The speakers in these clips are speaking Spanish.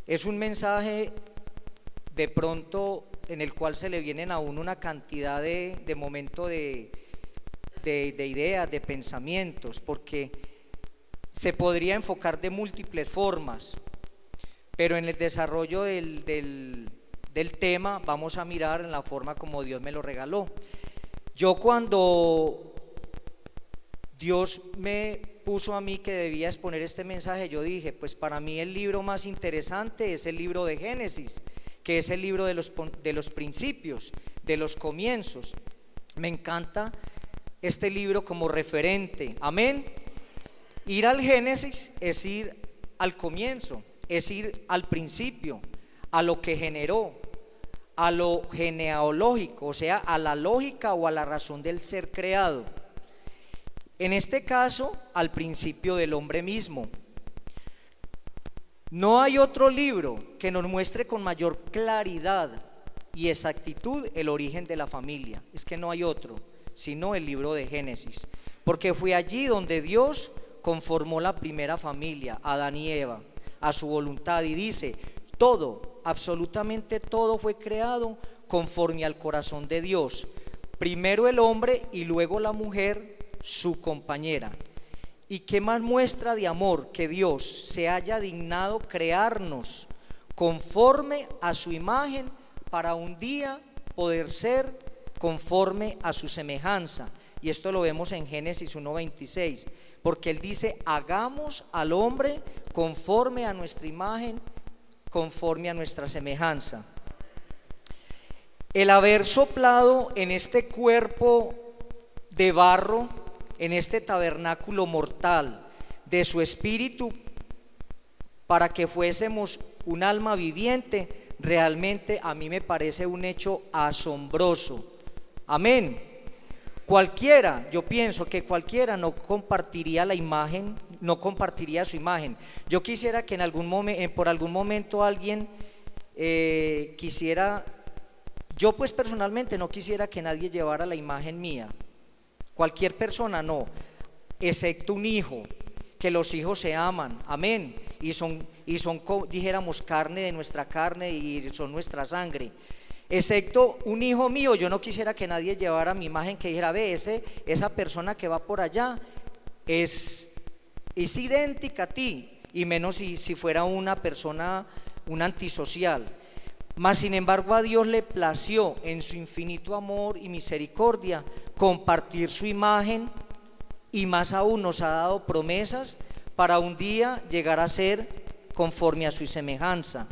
Es un mensaje de pronto en el cual se le vienen a uno una cantidad de momentos de ideas, de pensamientos, porque se podría enfocar de múltiples formas, pero en el desarrollo del tema vamos a mirar en la forma como Dios me lo regaló. Yo, cuando Dios me puso a mí que debía exponer este mensaje, yo dije, pues para mí el libro más interesante es el libro de Génesis, que es el libro de los principios, de los comienzos. Me encanta este libro como referente, amén. Ir al Génesis es ir al comienzo, es ir al principio, a lo que generó, a lo genealógico, o sea, a la lógica o a la razón del ser creado. En este caso, al principio del hombre mismo. No hay otro libro que nos muestre con mayor claridad y exactitud el origen de la familia. Es que no hay otro, sino el libro de Génesis, porque fue allí donde Dios conformó la primera familia, Adán y Eva, a su voluntad, y dice, todo, absolutamente todo fue creado conforme al corazón de Dios. Primero el hombre y luego la mujer, su compañera. ¿Y qué más muestra de amor que Dios se haya dignado crearnos conforme a su imagen para un día poder ser conforme a su semejanza? Y esto lo vemos en Génesis 1:26, porque Él dice, hagamos al hombre conforme a nuestra imagen, conforme a nuestra semejanza. El haber soplado en este cuerpo de barro, en este tabernáculo mortal, de su espíritu, para que fuésemos un alma viviente, realmente a mí me parece un hecho asombroso. Amén. Cualquiera, yo pienso que cualquiera no compartiría la imagen, no compartiría su imagen. Yo quisiera que en algún momento, por algún momento alguien quisiera, yo pues personalmente no quisiera que nadie llevara la imagen mía. Cualquier persona no, excepto un hijo, que los hijos se aman, amén, y son dijéramos carne de nuestra carne y son nuestra sangre. Excepto un hijo mío, yo no quisiera que nadie llevara mi imagen, que dijera, ve, esa persona que va por allá es idéntica a ti, y menos si fuera una persona, un antisocial. Mas sin embargo a Dios le plació en su infinito amor y misericordia compartir su imagen, y más aún nos ha dado promesas para un día llegar a ser conforme a su semejanza.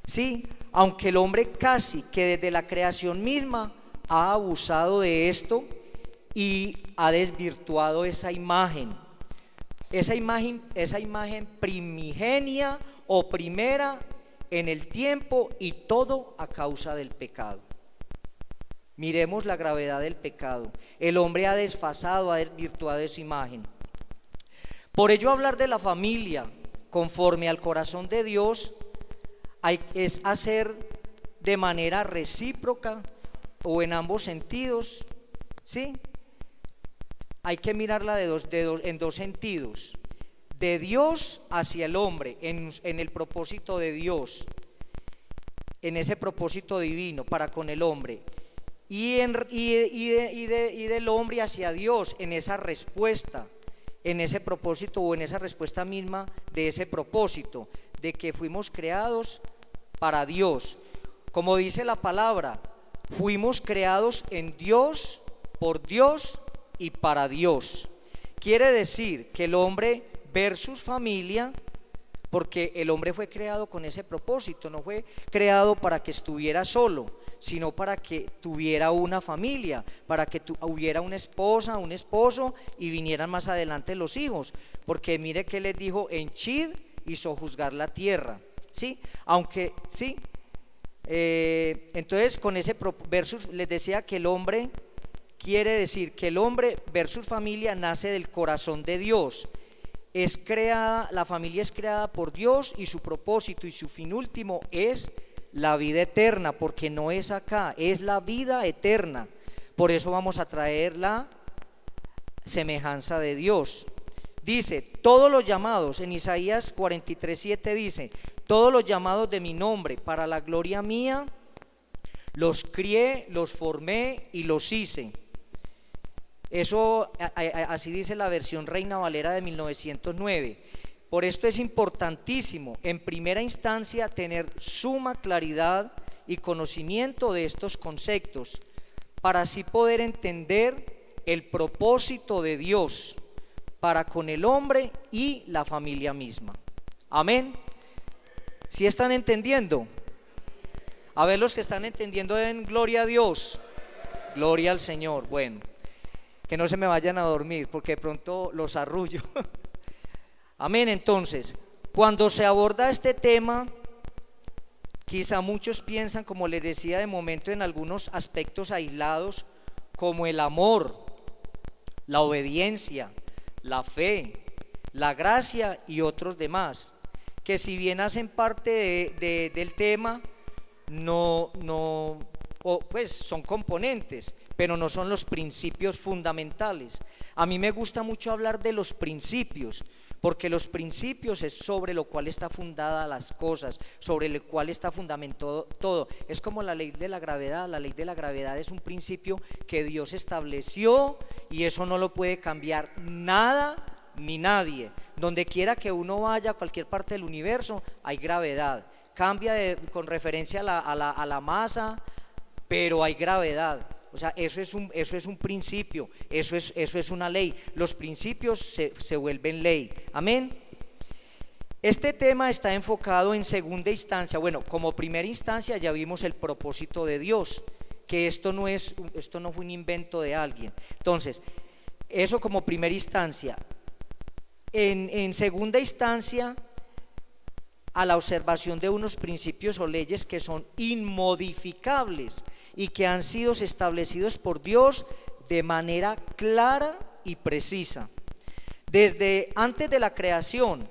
Sí, aunque el hombre casi que desde la creación misma ha abusado de esto y ha desvirtuado esa imagen primigenia o primera en el tiempo, y todo a causa del pecado. Miremos la gravedad del pecado. El hombre ha desfasado, ha desvirtuado esa imagen. Por ello, hablar de la familia conforme al corazón de Dios es hacer de manera recíproca o en ambos sentidos, ¿sí? Hay que mirarla en dos sentidos. De Dios hacia el hombre, en el propósito de Dios, en ese propósito divino para con el hombre, y del hombre hacia Dios, en esa respuesta, en ese propósito o en esa respuesta misma de ese propósito, de que fuimos creados para Dios. Como dice la palabra, fuimos creados en Dios, por Dios y para Dios. Quiere decir que el hombre versus familia, porque el hombre fue creado con ese propósito, no fue creado para que estuviera solo, sino para que tuviera una familia, para que hubiera una esposa, un esposo, y vinieran más adelante los hijos, porque mire que les dijo, henchid y sojuzgar la tierra, ¿sí? Aunque, ¿sí? Entonces con ese versus les decía que el hombre, quiere decir que el hombre versus familia nace del corazón de Dios. La familia es creada por Dios, y su propósito y su fin último es la vida eterna, porque no es acá, es la vida eterna. Por eso vamos a traer la semejanza de Dios. Dice, todos los llamados, en Isaías 43:7 dice, todos los llamados de mi nombre, para la gloria mía, los crié, los formé y los hice. Eso así dice la versión Reina Valera de 1909. Por esto es importantísimo, en primera instancia, tener suma claridad y conocimiento de estos conceptos, para así poder entender el propósito de Dios para con el hombre y la familia misma. Amén. ¿Sí están entendiendo? A ver, los que están entendiendo den gloria a Dios, gloria al Señor. Bueno, que no se me vayan a dormir porque de pronto los arrullo. Amén. Entonces, cuando se aborda este tema, quizá muchos piensan, como les decía de momento, en algunos aspectos aislados, como el amor, la obediencia, la fe, la gracia y otros demás, que si bien hacen parte del tema, pues son componentes, pero no son los principios fundamentales. A mí me gusta mucho hablar de los principios, porque los principios es sobre lo cual está fundada las cosas, sobre lo cual está fundamentado todo. Es como la ley de la gravedad. La ley de la gravedad es un principio que Dios estableció y eso no lo puede cambiar nada ni nadie. Donde quiera que uno vaya, a cualquier parte del universo, hay gravedad. Cambia con referencia a la masa, pero hay gravedad. O sea, eso es un principio, eso es una ley. Los principios se vuelven ley. Amén. Este tema está enfocado en segunda instancia. Bueno, como primera instancia ya vimos el propósito de Dios, que esto no fue un invento de alguien. Entonces, eso como primera instancia. En segunda instancia, a la observación de unos principios o leyes que son inmodificables y que han sido establecidos por Dios de manera clara y precisa. Desde antes de la creación,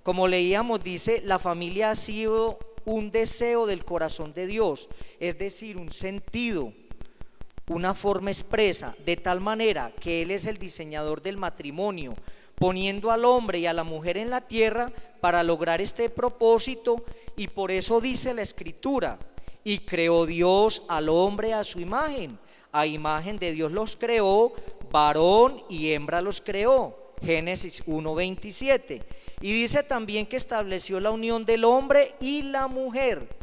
como leíamos, dice, la familia ha sido un deseo del corazón de Dios, es decir, un sentido, una forma expresa, de tal manera que Él es el diseñador del matrimonio, poniendo al hombre y a la mujer en la tierra para lograr este propósito. Y por eso dice la Escritura: y creó Dios al hombre a su imagen, a imagen de Dios los creó, varón y hembra los creó. Génesis 1:27. Y dice también que estableció la unión del hombre y la mujer.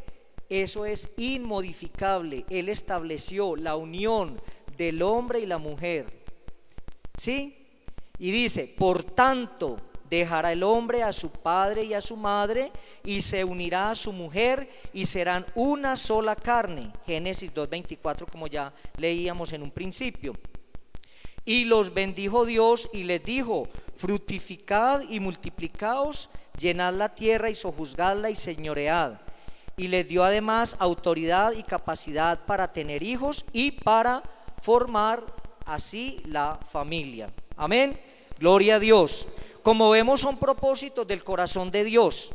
Eso es inmodificable. Él estableció la unión del hombre y la mujer. ¿Sí? Y dice: por tanto, dejará el hombre a su padre y a su madre, y se unirá a su mujer, y serán una sola carne. Génesis 2:24, como ya leíamos en un principio. Y los bendijo Dios y les dijo: fructificad y multiplicaos, llenad la tierra y sojuzgadla y señoread. Y les dio además autoridad y capacidad para tener hijos y para formar así la familia. Amén. Gloria a Dios. Como vemos, son propósitos del corazón de Dios,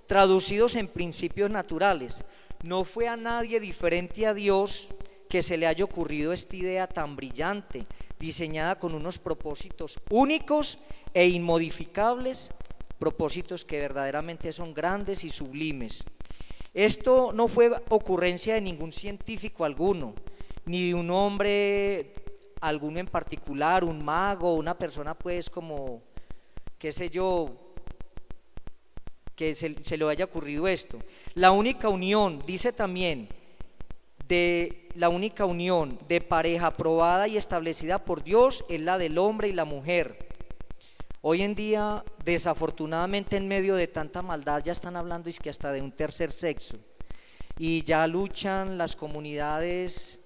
traducidos en principios naturales. No fue a nadie diferente a Dios que se le haya ocurrido esta idea tan brillante, diseñada con unos propósitos únicos e inmodificables, propósitos que verdaderamente son grandes y sublimes. Esto no fue ocurrencia de ningún científico alguno, ni de un hombre alguno en particular, un mago, una persona pues como, qué sé yo, que se le haya ocurrido esto. La única unión, dice también, la única unión de pareja aprobada y establecida por Dios es la del hombre y la mujer. Hoy en día, desafortunadamente, en medio de tanta maldad, ya están hablando es que hasta de un tercer sexo, y ya luchan las comunidades,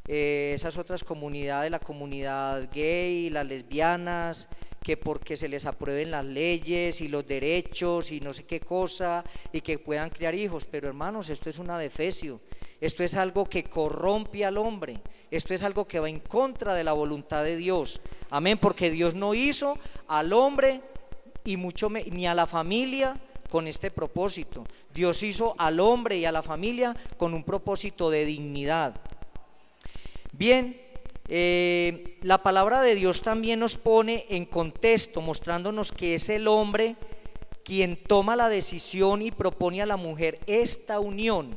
esas otras comunidades, la comunidad gay, las lesbianas, que porque se les aprueben las leyes y los derechos y no sé qué cosa, y que puedan criar hijos. Pero hermanos, esto es un adefesio, esto es algo que corrompe al hombre, esto es algo que va en contra de la voluntad de Dios. Amén, porque Dios no hizo al hombre y ni a la familia con este propósito. Dios hizo al hombre y a la familia con un propósito de dignidad. Bien, la palabra de Dios también nos pone en contexto, mostrándonos que es el hombre quien toma la decisión y propone a la mujer esta unión,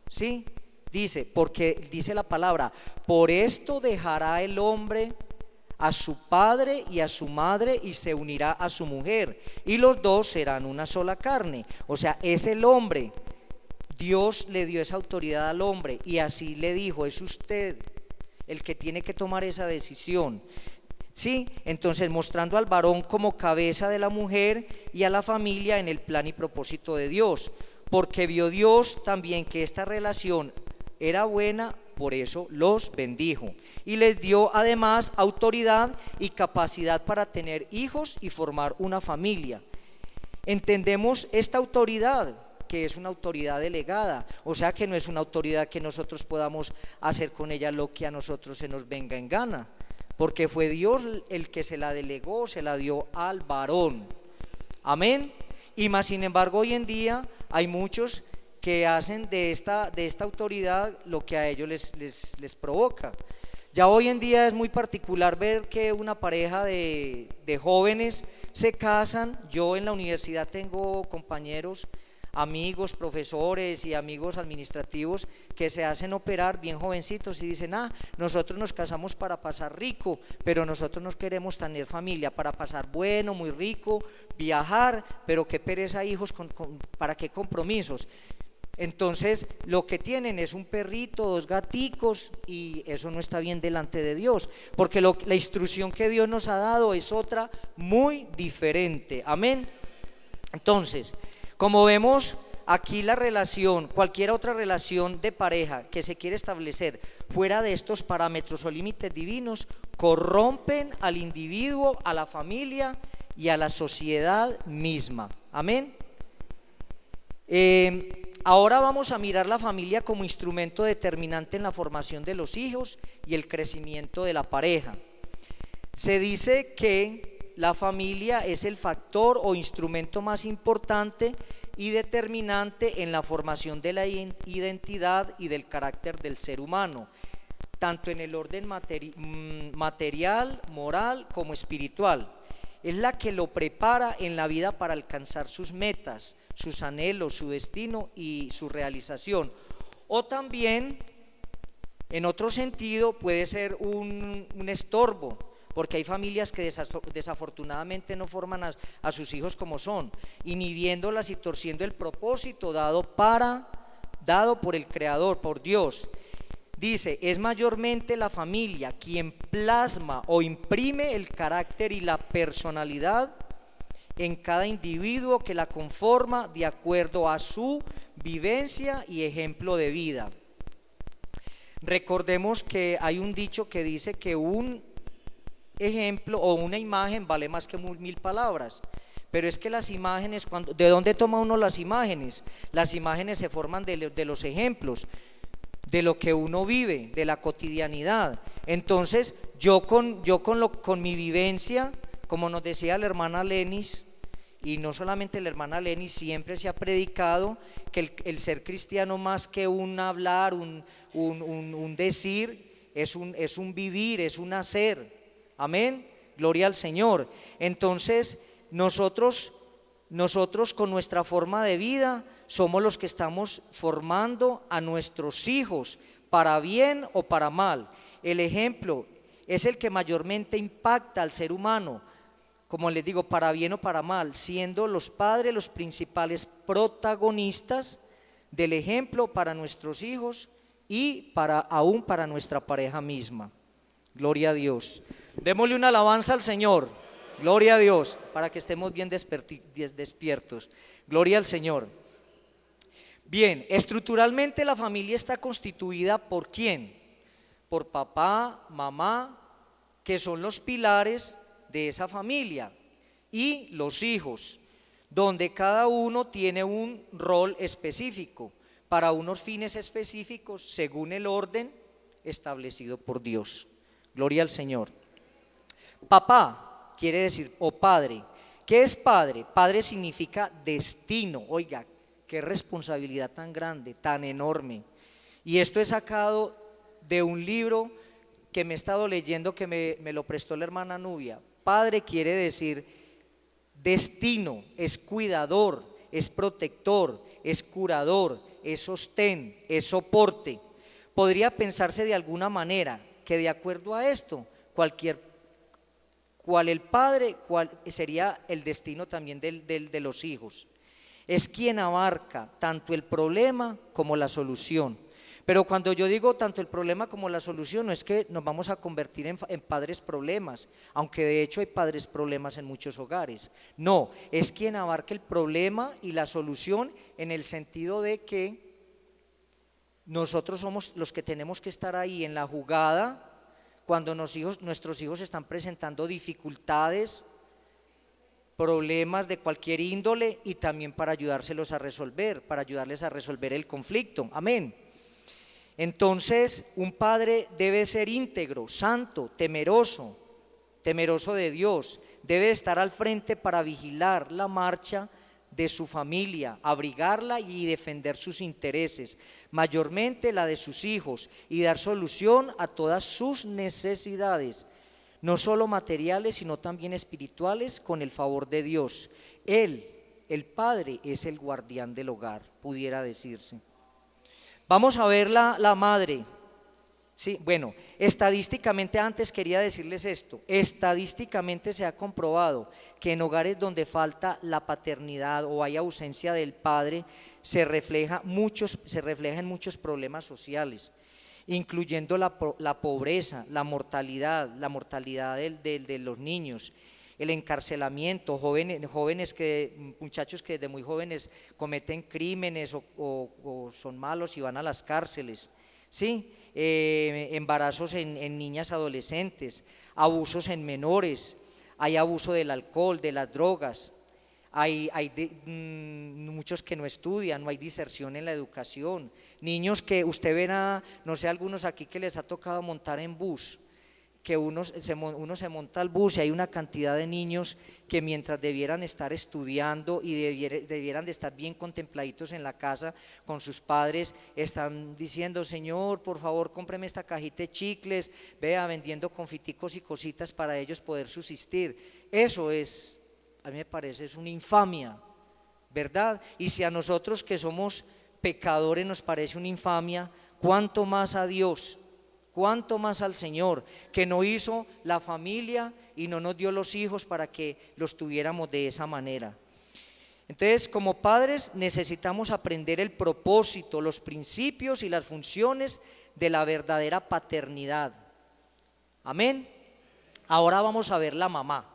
¿sí? Dice, porque dice la palabra, por esto dejará el hombre a su padre y a su madre y se unirá a su mujer y los dos serán una sola carne. O sea, es el hombre. Dios le dio esa autoridad al hombre y así le dijo, es usted el que tiene que tomar esa decisión. Sí, entonces mostrando al varón como cabeza de la mujer y a la familia en el plan y propósito de Dios, porque vio Dios también que esta relación era buena, por eso los bendijo y les dio además autoridad y capacidad para tener hijos y formar una familia. Entendemos esta autoridad, que es una autoridad delegada, o sea que no es una autoridad que nosotros podamos hacer con ella lo que a nosotros se nos venga en gana, porque fue Dios el que se la delegó, se la dio al varón. Amén. Y más sin embargo hoy en día hay muchos que hacen de esta autoridad lo que a ellos les provoca. Ya hoy en día es muy particular ver que una pareja de jóvenes se casan. Yo en la universidad tengo compañeros, amigos, profesores y amigos administrativos que se hacen operar bien jovencitos y dicen, nosotros nos casamos para pasar rico, pero nosotros no queremos tener familia, para pasar bueno, muy rico, viajar, pero qué pereza hijos, ¿para qué compromisos? Entonces lo que tienen es un perrito, 2 gaticos y eso no está bien delante de Dios, porque la instrucción que Dios nos ha dado es otra muy diferente. Amén. Entonces, como vemos aquí la relación, cualquier otra relación de pareja que se quiere establecer fuera de estos parámetros o límites divinos, corrompen al individuo, a la familia y a la sociedad misma. Amén. Ahora vamos a mirar la familia como instrumento determinante en la formación de los hijos y el crecimiento de la pareja. Se dice que la familia es el factor o instrumento más importante y determinante en la formación de la identidad y del carácter del ser humano, tanto en el orden material, moral como espiritual. Es la que lo prepara en la vida para alcanzar sus metas, sus anhelos, su destino y su realización. O también, en otro sentido, puede ser un estorbo, porque hay familias que desafortunadamente no forman a sus hijos como son, inhibiéndolas y torciendo el propósito dado por el Creador, por Dios. Dice, es mayormente la familia quien plasma o imprime el carácter y la personalidad en cada individuo que la conforma de acuerdo a su vivencia y ejemplo de vida. Recordemos que hay un dicho que dice que un ejemplo o una imagen vale más que 1000 palabras. Pero es que las imágenes, ¿de dónde toma uno las imágenes? Las imágenes se forman de los ejemplos, de lo que uno vive, de la cotidianidad. Entonces yo con mi vivencia, como nos decía la hermana Lenis, y no solamente la hermana Lenis, siempre se ha predicado que el ser cristiano más que un hablar, un decir, es un vivir, es un hacer. Amén, gloria al Señor. Entonces nosotros con nuestra forma de vida somos los que estamos formando a nuestros hijos, para bien o para mal. El ejemplo es el que mayormente impacta al ser humano, como les digo, para bien o para mal, siendo los padres los principales protagonistas del ejemplo para nuestros hijos y aún para nuestra pareja misma. Gloria a Dios. Démosle una alabanza al Señor. Gloria a Dios, para que estemos bien despiertos. Gloria al Señor. Bien, estructuralmente la familia está constituida ¿por quién? Por papá, mamá, que son los pilares de esa familia, y los hijos, donde cada uno tiene un rol específico, para unos fines específicos, según el orden establecido por Dios. Gloria al Señor. Papá quiere decir, o padre. ¿Qué es padre? Padre significa destino. Oiga, qué responsabilidad tan grande, tan enorme. Y esto he sacado de un libro que me he estado leyendo, que me lo prestó la hermana Nubia. Padre quiere decir Destino es cuidador, es protector, es curador, es sostén, es soporte. Podría pensarse de alguna manera que de acuerdo a esto, cual el padre, cual sería el destino también de los hijos. Es quien abarca tanto el problema como la solución. Pero cuando yo digo tanto el problema como la solución, no es que nos vamos a convertir en padres problemas, aunque de hecho hay padres problemas en muchos hogares. No, es quien abarca el problema y la solución en el sentido de que nosotros somos los que tenemos que estar ahí en la jugada cuando nuestros hijos están presentando dificultades, problemas de cualquier índole, y también para ayudárselos a resolver, para ayudarles a resolver el conflicto. Amén. Entonces, un padre debe ser íntegro, santo, temeroso de Dios. Debe estar al frente para vigilar la marcha de su familia, abrigarla y defender sus intereses, mayormente la de sus hijos, y dar solución a todas sus necesidades, no solo materiales, sino también espirituales, con el favor de Dios. Él, el padre, es el guardián del hogar, pudiera decirse. Vamos a ver la madre. Sí, bueno, estadísticamente, antes quería decirles esto, estadísticamente se ha comprobado que en hogares donde falta la paternidad o hay ausencia del padre, se refleja en muchos problemas sociales, incluyendo la pobreza, la mortalidad de los niños, el encarcelamiento, muchachos que desde muy jóvenes cometen crímenes o son malos y van a las cárceles, ¿sí? Embarazos en niñas adolescentes, abusos en menores, hay abuso del alcohol, de las drogas, hay muchos que no estudian, no hay diserción en la educación, niños que usted verá, no sé, algunos aquí que les ha tocado montar en bus, que uno se monta al bus y hay una cantidad de niños que mientras debieran estar estudiando y debieran de estar bien contempladitos en la casa con sus padres, están diciendo: Señor, por favor, cómpreme esta cajita de chicles, vea, vendiendo confiticos y cositas para ellos poder subsistir. Eso es, a mí me parece, es una infamia, ¿verdad? Y si a nosotros que somos pecadores nos parece una infamia, ¿cuánto más a Dios? ¿Cuánto más al Señor, que no hizo la familia y no nos dio los hijos para que los tuviéramos de esa manera? Entonces, como padres necesitamos aprender el propósito, los principios y las funciones de la verdadera paternidad. Amén. Ahora vamos a ver la mamá,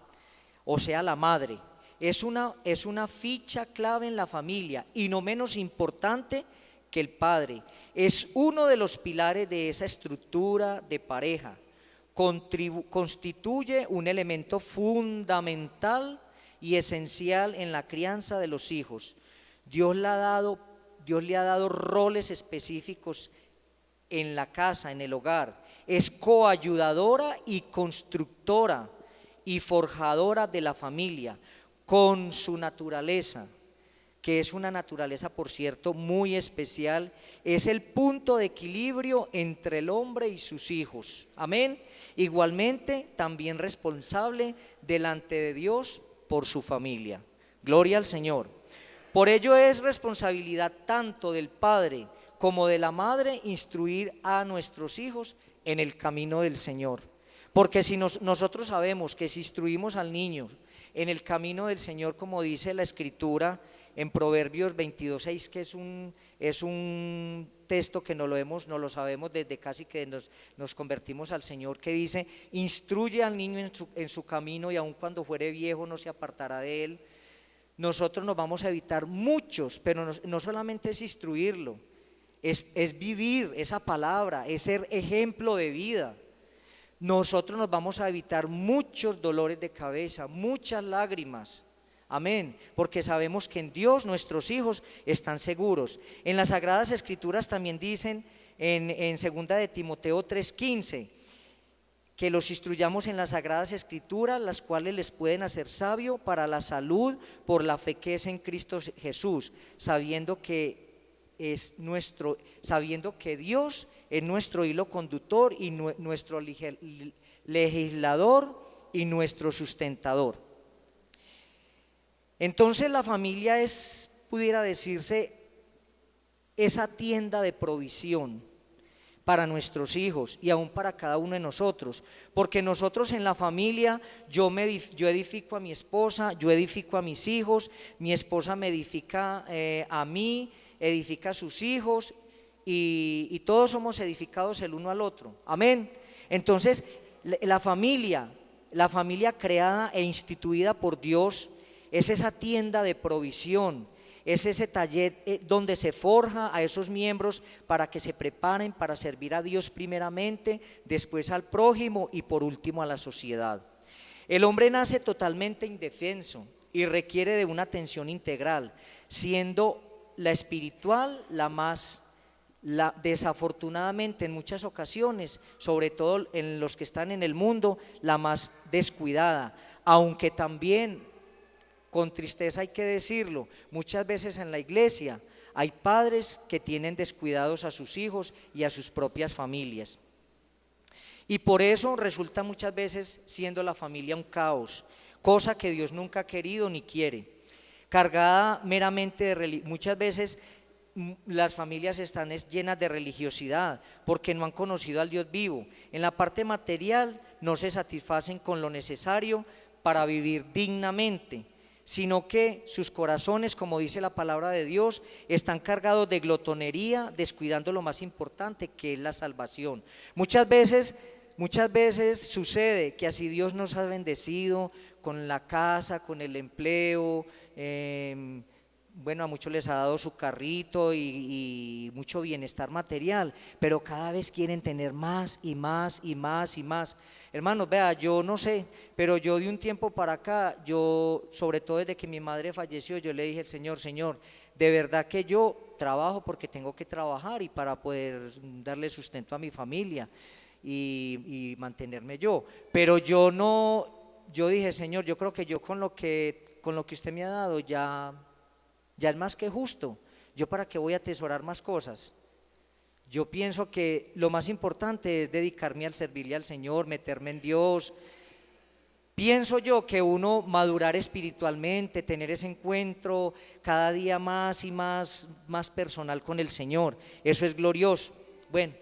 o sea, la madre. Es una ficha clave en la familia y no menos importante que el padre. Es uno de los pilares de esa estructura de pareja. Constituye un elemento fundamental y esencial en la crianza de los hijos. Dios le ha dado roles específicos en la casa, en el hogar. Es coayudadora y constructora y forjadora de la familia con su naturaleza, que es una naturaleza, por cierto, muy especial. Es el punto de equilibrio entre el hombre y sus hijos. Amén. Igualmente, también responsable delante de Dios por su familia. Gloria al Señor. Por ello es responsabilidad tanto del padre como de la madre instruir a nuestros hijos en el camino del Señor. Porque si nosotros sabemos que si instruimos al niño en el camino del Señor, como dice la Escritura en Proverbios 22:6, que es un texto que no lo sabemos desde casi que nos convertimos al Señor, que dice: instruye al niño en su camino, y aun cuando fuere viejo no se apartará de él. Nosotros nos vamos a evitar muchos, pero no solamente es instruirlo, es vivir esa palabra, es ser ejemplo de vida. Nosotros nos vamos a evitar muchos dolores de cabeza, muchas lágrimas. Amén, porque sabemos que en Dios nuestros hijos están seguros. En las Sagradas Escrituras también dicen en 2 de Timoteo 3:15 que los instruyamos en las Sagradas Escrituras, las cuales les pueden hacer sabio para la salud por la fe que es en Cristo Jesús, sabiendo que Dios es nuestro hilo conductor y nuestro legislador y nuestro sustentador. Entonces la familia es, pudiera decirse, esa tienda de provisión para nuestros hijos y aún para cada uno de nosotros, porque nosotros en la familia, yo edifico a mi esposa, yo edifico a mis hijos, mi esposa me edifica a mí, edifica a sus hijos y todos somos edificados el uno al otro, amén. Entonces la familia creada e instituida por Dios es esa tienda de provisión, es ese taller donde se forja a esos miembros para que se preparen para servir a Dios primeramente, después al prójimo y por último a la sociedad. El hombre nace totalmente indefenso y requiere de una atención integral, siendo la espiritual desafortunadamente en muchas ocasiones, sobre todo en los que están en el mundo, la más descuidada, aunque también, con tristeza hay que decirlo, muchas veces en la iglesia hay padres que tienen descuidados a sus hijos y a sus propias familias. Y por eso resulta muchas veces siendo la familia un caos, cosa que Dios nunca ha querido ni quiere. Cargada meramente de muchas veces las familias están llenas de religiosidad porque no han conocido al Dios vivo. En la parte material no se satisfacen con lo necesario para vivir dignamente, sino que sus corazones, como dice la palabra de Dios, están cargados de glotonería, descuidando lo más importante, que es la salvación. Muchas veces sucede que así Dios nos ha bendecido con la casa, con el empleo, bueno, a muchos les ha dado su carrito y mucho bienestar material, pero cada vez quieren tener más y más y más y más. Hermanos, vea, yo no sé, pero yo de un tiempo para acá, sobre todo desde que mi madre falleció, yo le dije al Señor, Señor, de verdad que yo trabajo porque tengo que trabajar y para poder darle sustento a mi familia y mantenerme yo, pero yo dije, Señor, yo creo que yo con lo que usted me ha dado ya es más que justo. ¿Yo para qué voy a atesorar más cosas? Yo pienso que lo más importante es dedicarme al servirle al Señor, meterme en Dios. Pienso yo que uno madurar espiritualmente, tener ese encuentro cada día más y más personal con el Señor, eso es glorioso. Bueno,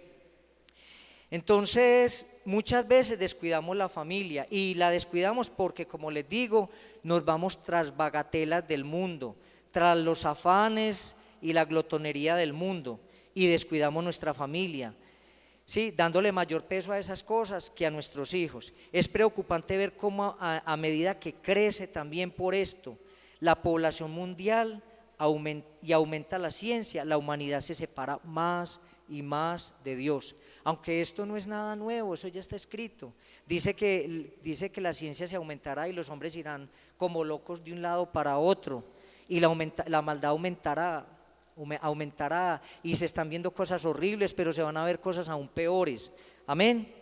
entonces muchas veces descuidamos la familia y la descuidamos porque, como les digo, nos vamos tras bagatelas del mundo, tras los afanes y la glotonería del mundo, y descuidamos nuestra familia, ¿sí? Dándole mayor peso a esas cosas que a nuestros hijos. Es preocupante ver cómo a medida que crece también por esto la población mundial y aumenta la ciencia, la humanidad se separa más y más de Dios. Aunque esto no es nada nuevo, eso ya está escrito. Dice que la ciencia se aumentará y los hombres irán como locos de un lado para otro, y la maldad aumentará y se están viendo cosas horribles, pero se van a ver cosas aún peores. Amén.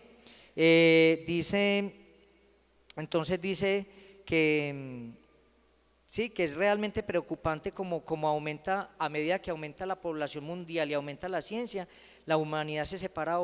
Entonces dice que sí, que es realmente preocupante como aumenta, a medida que aumenta la población mundial y aumenta la ciencia, la humanidad se separa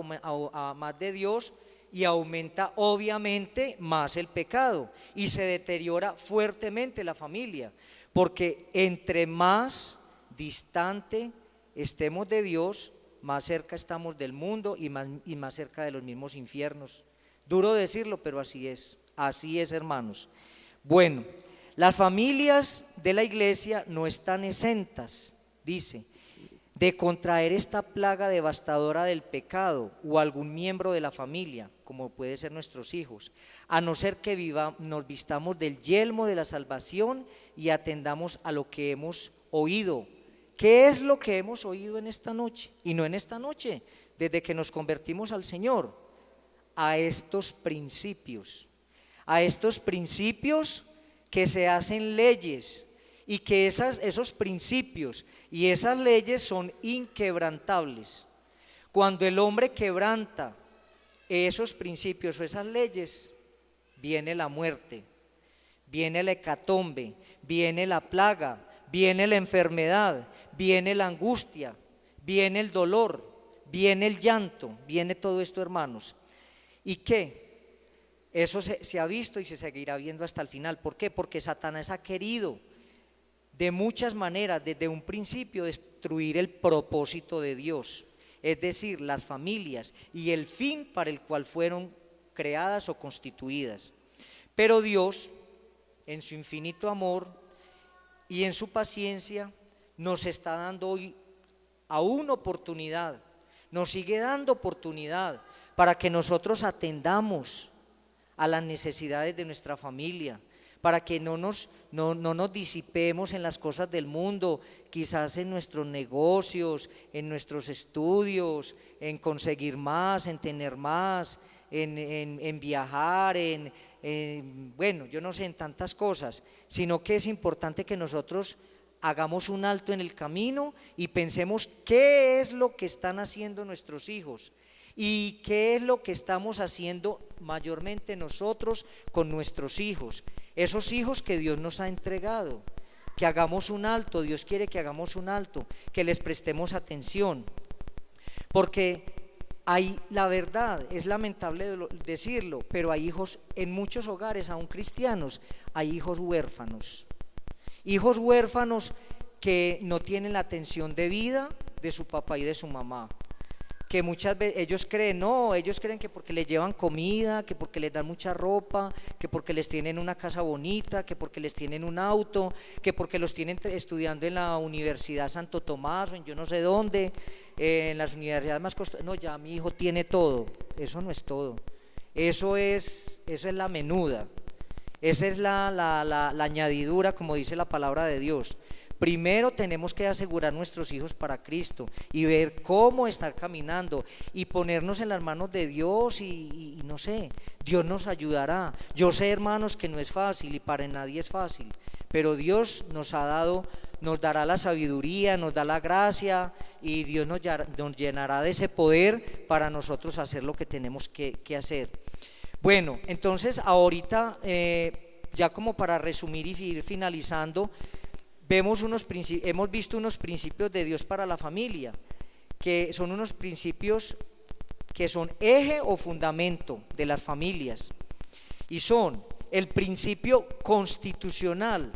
más de Dios y aumenta obviamente más el pecado y se deteriora fuertemente la familia, porque entre más distante estemos de Dios, más cerca estamos del mundo y más cerca de los mismos infiernos. Duro decirlo, pero así es, hermanos. Bueno, las familias de la iglesia no están exentas, dice, de contraer esta plaga devastadora del pecado o algún miembro de la familia, como puede ser nuestros hijos, a no ser que nos vistamos del yelmo de la salvación y atendamos a lo que hemos oído. ¿Qué es lo que hemos oído en esta noche? Y no en esta noche, desde que nos convertimos al Señor, a estos principios que se hacen leyes, y que esos principios y esas leyes son inquebrantables. Cuando el hombre quebranta esos principios o esas leyes, viene la muerte, viene la hecatombe, viene la plaga, viene la enfermedad, viene la angustia, viene el dolor, viene el llanto, viene todo esto, hermanos. ¿Y qué? Eso se ha visto y se seguirá viendo hasta el final. ¿Por qué? Porque Satanás ha querido de muchas maneras, desde un principio, destruir el propósito de Dios, es decir, las familias y el fin para el cual fueron creadas o constituidas. Pero Dios, en su infinito amor y en su paciencia, nos está dando hoy aún oportunidad, nos sigue dando oportunidad para que nosotros atendamos a las necesidades de nuestra familia, para que no nos disipemos en las cosas del mundo, quizás en nuestros negocios, en nuestros estudios, en conseguir más, en tener más, en viajar, bueno, yo no sé, en tantas cosas, sino que es importante que nosotros hagamos un alto en el camino y pensemos qué es lo que están haciendo nuestros hijos y qué es lo que estamos haciendo mayormente nosotros con nuestros hijos, esos hijos que Dios nos ha entregado, que hagamos un alto. Dios quiere que hagamos un alto, que les prestemos atención, porque la verdad, es lamentable decirlo, pero hay hijos en muchos hogares, aún cristianos, hay hijos huérfanos que no tienen la atención debida de su papá y de su mamá, que muchas veces ellos creen que porque les llevan comida, que porque les dan mucha ropa, que porque les tienen una casa bonita, que porque les tienen un auto, que porque los tienen estudiando en la Universidad Santo Tomás o en yo no sé dónde, en las universidades más costosas, no, ya mi hijo tiene todo. Eso no es todo, eso es la menuda, esa es la añadidura, como dice la palabra de Dios. Primero tenemos que asegurar nuestros hijos para Cristo y ver cómo están caminando y ponernos en las manos de Dios y no sé, Dios nos ayudará. Yo sé, hermanos, que no es fácil y para nadie es fácil, pero Dios nos dará la sabiduría, nos da la gracia y Dios nos llenará de ese poder para nosotros hacer lo que tenemos que hacer. Bueno, entonces ahorita ya como para resumir y ir finalizando, hemos visto unos principios de Dios para la familia, que son unos principios que son eje o fundamento de las familias, y son el principio constitucional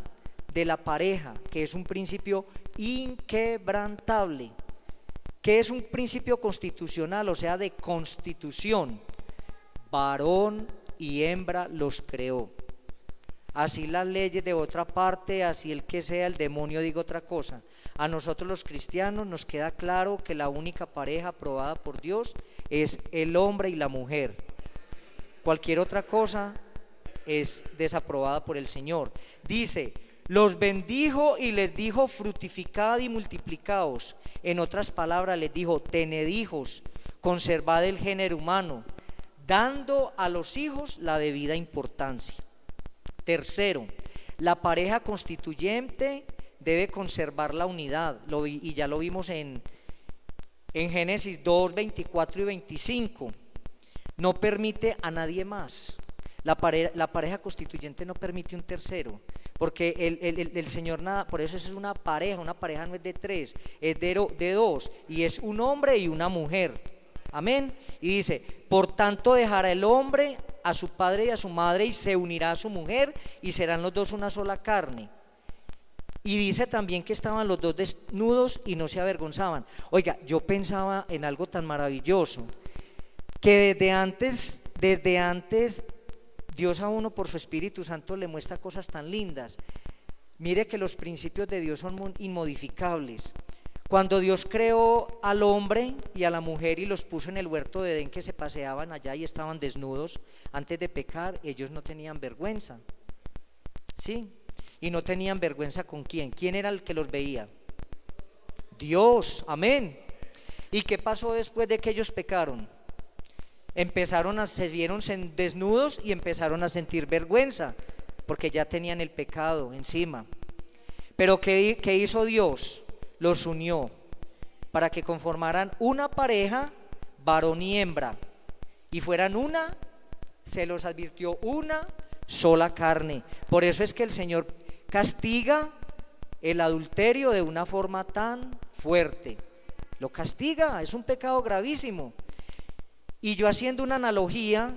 de la pareja, que es un principio inquebrantable. ¿Qué es un principio constitucional? O sea, de constitución. Varón y hembra los creó. Así las leyes de otra parte, así el que sea el demonio diga otra cosa. A nosotros los cristianos nos queda claro que la única pareja aprobada por Dios es el hombre y la mujer. Cualquier otra cosa es desaprobada por el Señor. Dice, los bendijo y les dijo fructificad y multiplicaos. En otras palabras les dijo, tened hijos, conservad el género humano, dando a los hijos la debida importancia. Tercero, la pareja constituyente debe conservar la unidad, y ya lo vimos en Génesis 2, 24 y 25. No permite a nadie más. La pareja constituyente no permite un tercero, porque el Señor nada, por eso es una pareja no es de tres, es de dos, y es un hombre y una mujer. Amén. Y dice, por tanto dejará el hombre a su padre y a su madre y se unirá a su mujer y serán los dos una sola carne. Y dice también que estaban los dos desnudos y no se avergonzaban. Oiga, yo pensaba en algo tan maravilloso, que desde antes Dios a uno por su Espíritu Santo le muestra cosas tan lindas. Mire que los principios de Dios son inmodificables. Cuando Dios creó al hombre y a la mujer y los puso en el huerto de Edén, que se paseaban allá y estaban desnudos antes de pecar, ellos no tenían vergüenza, ¿sí? Y no tenían vergüenza con ¿quién? ¿Quién era el que los veía? Dios, amén. ¿Y qué pasó después de que ellos pecaron? Se vieron desnudos y empezaron a sentir vergüenza, porque ya tenían el pecado encima. Pero ¿qué hizo Dios? Los unió para que conformaran una pareja, varón y hembra, y fueran se los advirtió, una sola carne. Por eso es que el Señor castiga el adulterio de una forma tan fuerte. Lo castiga, es un pecado gravísimo. Y yo haciendo una analogía,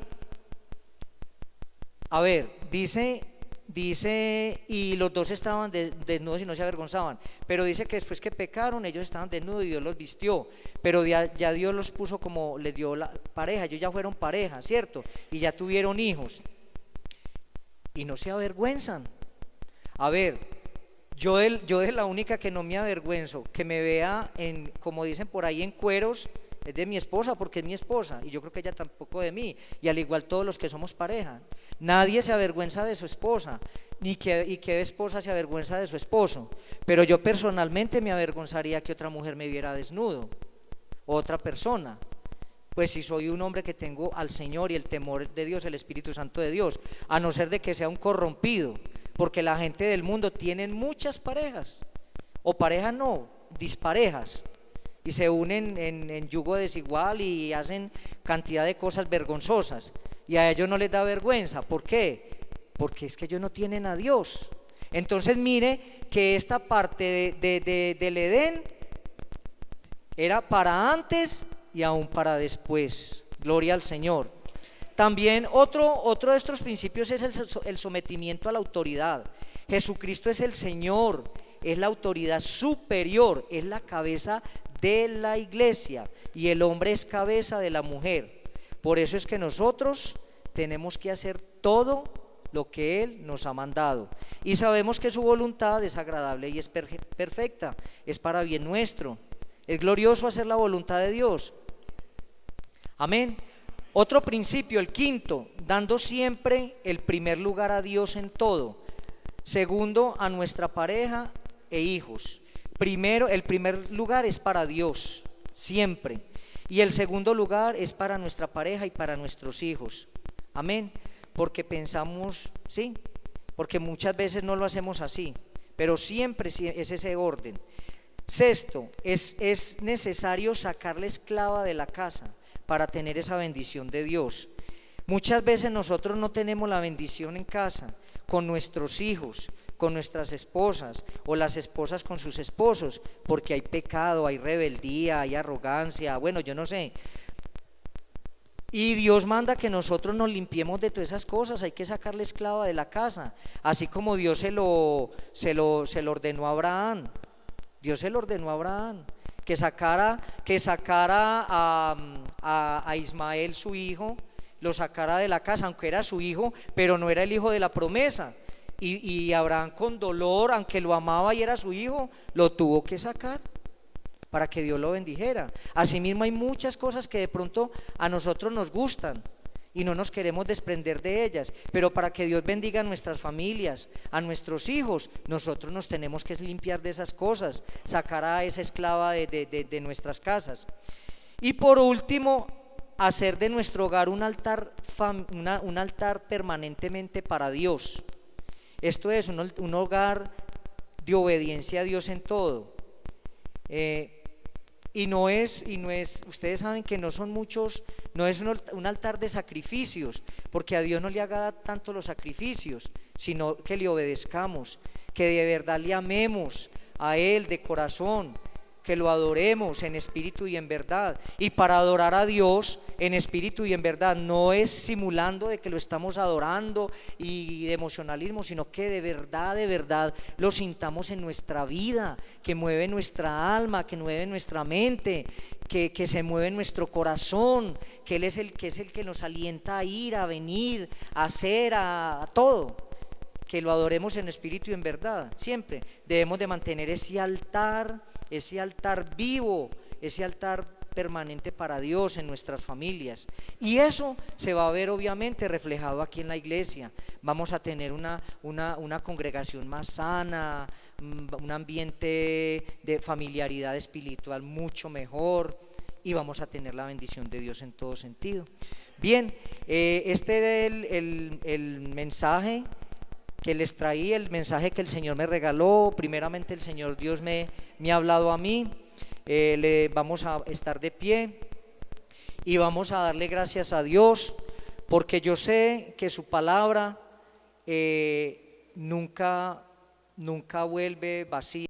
a ver, dice dice, y los dos estaban desnudos y no se avergonzaban, pero dice que después que pecaron ellos estaban desnudos y Dios los vistió, pero ya Dios los puso como les dio la pareja, ellos ya fueron pareja, ¿cierto? Y ya tuvieron hijos y no se avergüenzan. A ver, yo de la única que no me avergüenzo, que me vea en, como dicen por ahí, en cueros, es de mi esposa, porque es mi esposa, y yo creo que ella tampoco de mí, y al igual todos los que somos pareja. Nadie se avergüenza de su esposa, y qué esposa se avergüenza de su esposo, pero yo personalmente me avergonzaría que otra mujer me viera desnudo, otra persona, pues si soy un hombre que tengo al Señor y el temor de Dios, el Espíritu Santo de Dios, a no ser de que sea un corrompido, porque la gente del mundo tiene muchas parejas, o parejas no, disparejas, y se unen en yugo desigual y hacen cantidad de cosas vergonzosas, y a ellos no les da vergüenza. ¿Por qué? Porque es que ellos no tienen a Dios. Entonces mire que esta parte del Edén era para antes y aún para después. Gloria al Señor. También otro de estos principios es el sometimiento a la autoridad. Jesucristo es el Señor, es la autoridad superior, es la cabeza de la iglesia, y el hombre es cabeza de la mujer. Por eso es que nosotros tenemos que hacer todo lo que Él nos ha mandado, y sabemos que su voluntad es agradable y es perfecta, es para bien nuestro. Es glorioso hacer la voluntad de Dios. Amén. Otro principio, el quinto, dando siempre el primer lugar a Dios en todo, segundo a nuestra pareja e hijos. Primero, el primer lugar es para Dios, siempre, y el segundo lugar es para nuestra pareja y para nuestros hijos. Amén. Porque pensamos, sí, porque muchas veces no lo hacemos así, pero siempre es ese orden. Sexto, es necesario sacar la esclava de la casa para tener esa bendición de Dios. Muchas veces nosotros no tenemos la bendición en casa, con nuestros hijos, con nuestras esposas, o las esposas con sus esposos, porque hay pecado, hay rebeldía, hay arrogancia, bueno, yo no sé. Y Dios manda que nosotros nos limpiemos de todas esas cosas. Hay que sacar la esclava de la casa, así como Dios se lo ordenó a Abraham. Dios se lo ordenó a Abraham, que sacara a Ismael, su hijo, lo sacara de la casa, aunque era su hijo, pero no era el hijo de la promesa. Y Abraham, con dolor, aunque lo amaba y era su hijo, lo tuvo que sacar para que Dios lo bendijera. Asimismo, hay muchas cosas que de pronto a nosotros nos gustan y no nos queremos desprender de ellas, pero para que Dios bendiga a nuestras familias, a nuestros hijos, nosotros nos tenemos que limpiar de esas cosas, sacar a esa esclava de nuestras casas. Y por último, hacer de nuestro hogar un altar permanentemente para Dios. Esto es un hogar de obediencia a Dios en todo. Y no es, ustedes saben que no son muchos, no es un altar de sacrificios, porque a Dios no le haga tanto los sacrificios, sino que le obedezcamos, que de verdad le amemos a Él de corazón, que lo adoremos en espíritu y en verdad. Y para adorar a Dios en espíritu y en verdad no es simulando de que lo estamos adorando y de emocionalismo, sino que de verdad lo sintamos en nuestra vida, que mueve nuestra alma, que mueve nuestra mente, que se mueve en nuestro corazón, que Él es el que nos alienta a ir, a venir, a hacer, a todo. Que lo adoremos en espíritu y en verdad. Siempre debemos de mantener ese altar vivo, ese altar permanente para Dios en nuestras familias, y eso se va a ver obviamente reflejado aquí en la iglesia. Vamos a tener una congregación más sana, un ambiente de familiaridad espiritual mucho mejor, y vamos a tener la bendición de Dios en todo sentido. Bien, este era el mensaje que les traí, el mensaje que el Señor me regaló. Primeramente el Señor Dios me ha hablado a mí. Le vamos a estar de pie y vamos a darle gracias a Dios, porque yo sé que su palabra nunca vuelve vacía.